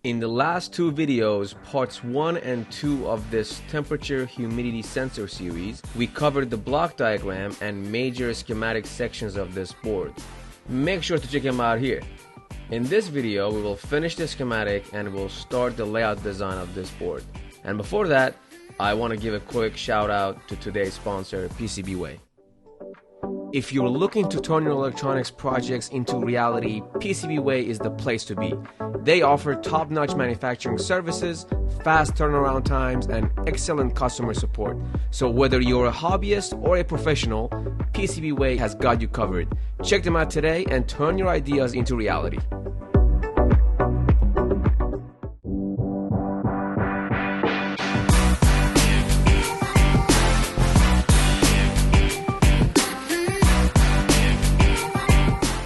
In the last two videos, parts 1 and 2 of this temperature humidity sensor series, we covered the block diagram and major schematic sections of this board. Make sure to check them out here. In this video, we will finish the schematic and we'll start the layout design of this board. And before that, I want to give a quick shout out to today's sponsor, PCBWay. If you're looking to turn your electronics projects into reality, PCBWay is the place to be. They offer top-notch manufacturing services, fast turnaround times, and excellent customer support. So whether you're a hobbyist or a professional, PCBWay has got you covered. Check them out today and turn your ideas into reality.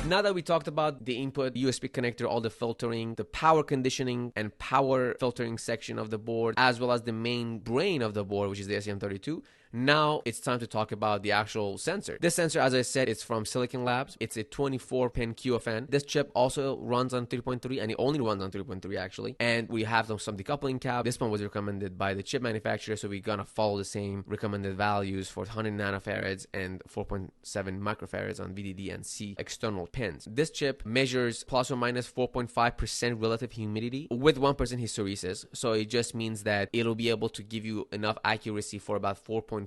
Now that we talked about the input, USB connector, all the filtering, the power conditioning and power filtering section of the board, as well as the main brain of the board, which is the STM32, now it's time to talk about the actual sensor. This sensor, as I said, it's from Silicon Labs. It's a 24-pin QFN. This chip also runs on 3.3, and it only runs on 3.3 actually. And we have some decoupling cap. This one was recommended by the chip manufacturer, so we're gonna follow the same recommended values for 100 nanofarads and 4.7 microfarads on VDD and C external pins. This chip measures plus or minus 4.5% relative humidity with 1% hysteresis. So it just means that it'll be able to give you enough accuracy for about 4.5%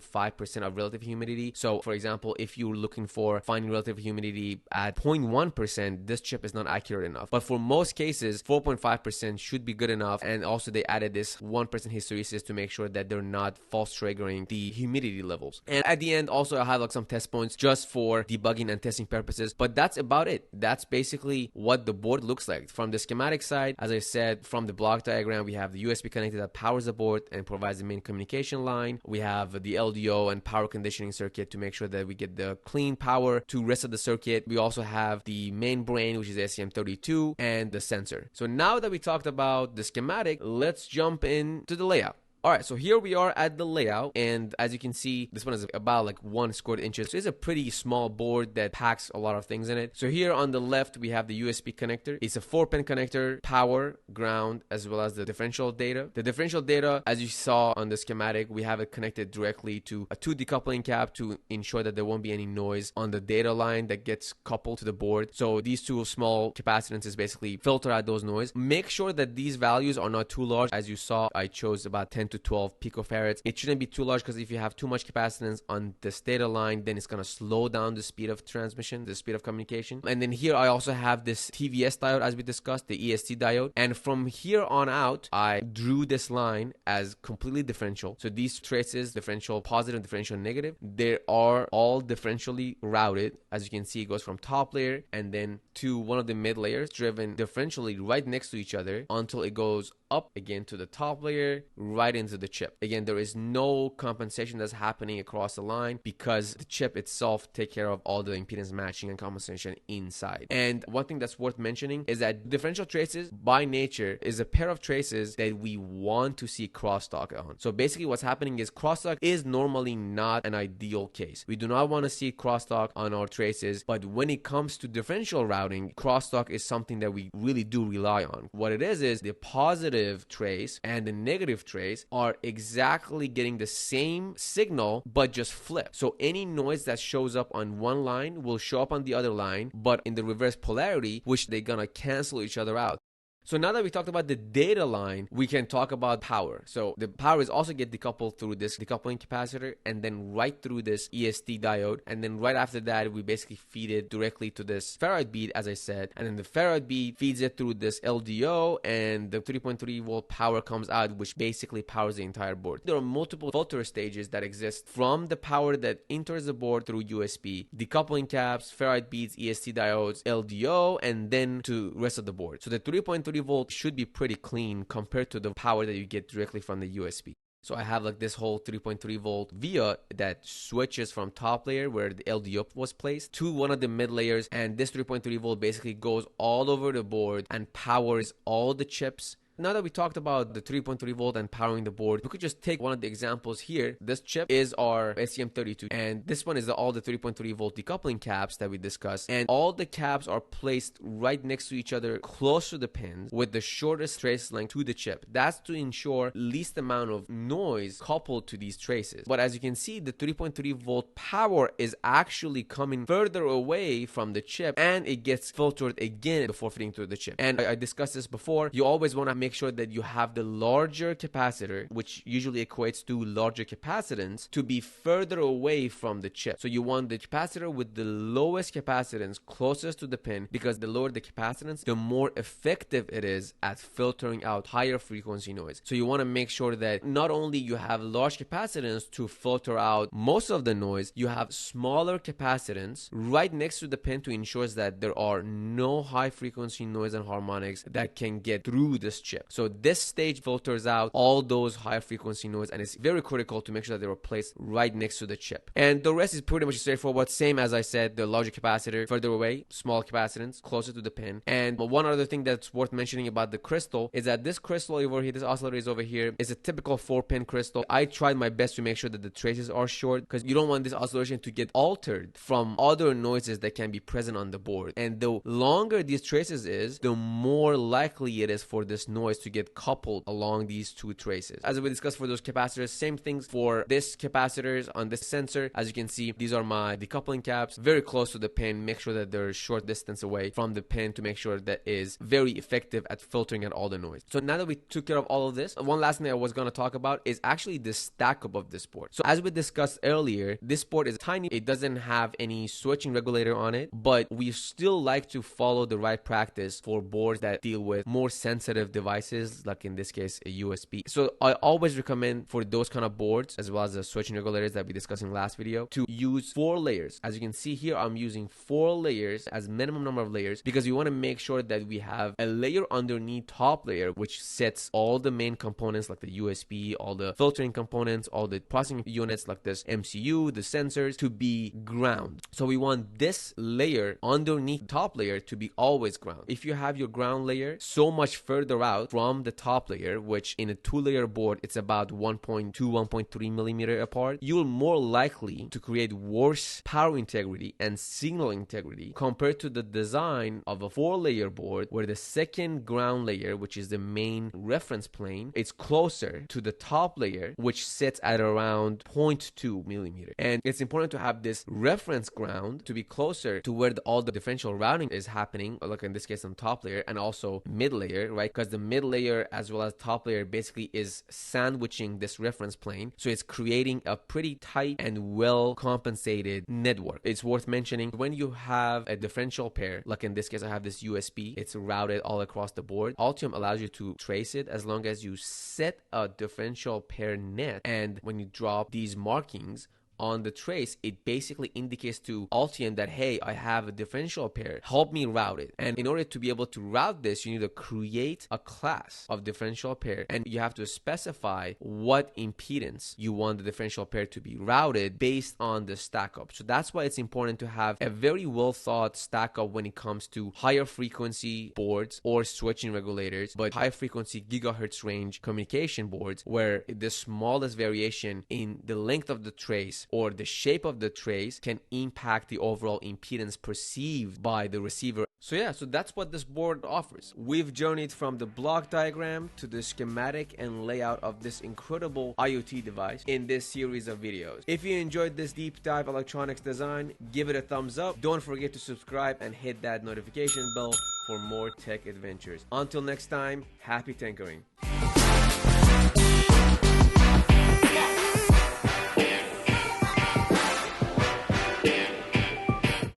of relative humidity. So for example, if you're looking for finding relative humidity at 0.1%, this chip is not accurate enough. But for most cases, 4.5% should be good enough. And also they added this 1% hysteresis to make sure that they're not false triggering the humidity levels. And at the end, also I have some test points just for debugging and testing purposes. But that's about it. That's basically what the board looks like. From the schematic side, as I said, from the block diagram, we have the USB connector that powers the board and provides the main communication line. We have the LDO and power conditioning circuit to make sure that we get the clean power to rest of the circuit. We also have the main brain, which is STM32, and the sensor. So now that we talked about the schematic, let's jump into the layout. Alright, so here we are at the layout, and as you can see, this one is about 1 square inches. So it's a pretty small board that packs a lot of things in it. So here on the left, we have the USB connector. It's a 4-pin connector, power, ground, as well as the differential data. The differential data, as you saw on the schematic, we have it connected directly to a 2 decoupling cap to ensure that there won't be any noise on the data line that gets coupled to the board. So these 2 small capacitances basically filter out those noise. Make sure that these values are not too large. As you saw, I chose about 10 to 12 picofarads. It shouldn't be too large because if you have too much capacitance on this data line, then it's going to slow down the speed of transmission, the speed of communication. And then here I also have this TVS diode, as we discussed, the EST diode. And from here on out, I drew this line as completely differential. So these traces, differential positive, differential negative, they are all differentially routed. As you can see, it goes from top layer and then to one of the mid layers, driven differentially right next to each other until it goes up again to the top layer, right into the chip. Again, there is no compensation that's happening across the line because the chip itself take care of all the impedance matching and compensation inside. And one thing that's worth mentioning is that differential traces by nature is a pair of traces that we want to see crosstalk on. So basically what's happening is crosstalk is normally not an ideal case. We do not want to see crosstalk on our traces, but when it comes to differential routing, crosstalk is something that we really do rely on. What it is the positive trace and the negative trace are exactly getting the same signal but just flipped. So any noise that shows up on one line will show up on the other line, but in the reverse polarity, which they're gonna cancel each other out. So now that we talked about the data line, we can talk about power. So the power is also get decoupled through this decoupling capacitor and then right through this EST diode. And then right after that, we basically feed it directly to this ferrite bead, as I said. And then the ferrite bead feeds it through this LDO and the 3.3 volt power comes out, which basically powers the entire board. There are multiple filter stages that exist from the power that enters the board through USB, decoupling caps, ferrite beads, EST diodes, LDO, and then to rest of the board. So the 3.3 volt should be pretty clean compared to the power that you get directly from the USB. So I have this whole 3.3 volt via that switches from top layer where the LDO was placed to one of the mid layers, and this 3.3 volt basically goes all over the board and powers all the chips Now that we talked about the 3.3 volt and powering the board, we could just take one of the examples here. This chip is our STM32, and this one is all the 3.3 volt decoupling caps that we discussed, and all the caps are placed right next to each other, close to the pins, with the shortest trace length to the chip. That's to ensure least amount of noise coupled to these traces. But as you can see, the 3.3 volt power is actually coming further away from the chip, and it gets filtered again before fitting through the chip. And I discussed this before. You always want to make sure that you have the larger capacitor, which usually equates to larger capacitance, to be further away from the chip. So you want the capacitor with the lowest capacitance closest to the pin, because the lower the capacitance, the more effective it is at filtering out higher frequency noise. So you want to make sure that not only you have large capacitance to filter out most of the noise, you have smaller capacitance right next to the pin to ensure that there are no high frequency noise and harmonics that can get through this chip. So this stage filters out all those high frequency noise, and it's very critical to make sure that they are placed right next to the chip. And the rest is pretty much straightforward. Same as I said, the larger capacitor further away, small capacitance closer to the pin. And one other thing that's worth mentioning about the crystal is that this crystal over here, this oscillator is over here, is a typical 4-pin crystal. I tried my best to make sure that the traces are short, because you don't want this oscillation to get altered from other noises that can be present on the board. And the longer these traces is, the more likely it is for this noise to get coupled along these two traces. As we discussed for those capacitors, same things for this capacitors on this sensor. As you can see, these are my decoupling caps, very close to the pin. Make sure that they're a short distance away from the pin to make sure that is very effective at filtering out all the noise. So now that we took care of all of this, one last thing I was going to talk about is actually the Stackup of this board. So as we discussed earlier, this board is tiny. It doesn't have any switching regulator on it, but we still like to follow the right practice for boards that deal with more sensitive devices, like in this case a USB. So I always recommend for those kind of boards, as well as the switching regulators that we discussed in last video, to use 4 layers. As you can see here, I'm using 4 layers as minimum number of layers, because we want to make sure that we have a layer underneath top layer which sets all the main components like the USB, all the filtering components, all the processing units like this MCU, the sensors, to be ground. So we want this layer underneath top layer to be always ground. If you have your ground layer so much further out from the top layer, which in a 2-layer board it's about 1.2 1.3 millimeter apart, you're more likely to create worse power integrity and signal integrity compared to the design of a 4-layer board, where the second ground layer, which is the main reference plane, it's closer to the top layer, which sits at around 0.2 millimeter. And it's important to have this reference ground to be closer to where all the differential routing is happening, like in this case on top layer, and also mid layer, right? Because the mid layer as well as top layer basically is sandwiching this reference plane, so it's creating a pretty tight and well compensated network. It's worth mentioning, when you have a differential pair, like in this case I have this USB, it's routed all across the board. Altium allows you to trace it as long as you set a differential pair net, and when you drop these markings on the trace, it basically indicates to Altium that, hey, I have a differential pair, help me route it. And in order to be able to route this, you need to create a class of differential pair, and you have to specify what impedance you want the differential pair to be routed based on the Stackup. So that's why it's important to have a very well thought Stackup when it comes to higher frequency boards or switching regulators, but high frequency gigahertz range communication boards, where the smallest variation in the length of the trace or the shape of the trace can impact the overall impedance perceived by the receiver. So yeah, so that's what this board offers. We've journeyed from the block diagram to the schematic and layout of this incredible IoT device in this series of videos. If you enjoyed this deep dive electronics design, give it a thumbs up. Don't forget to subscribe and hit that notification bell for more tech adventures. Until next time, happy tinkering.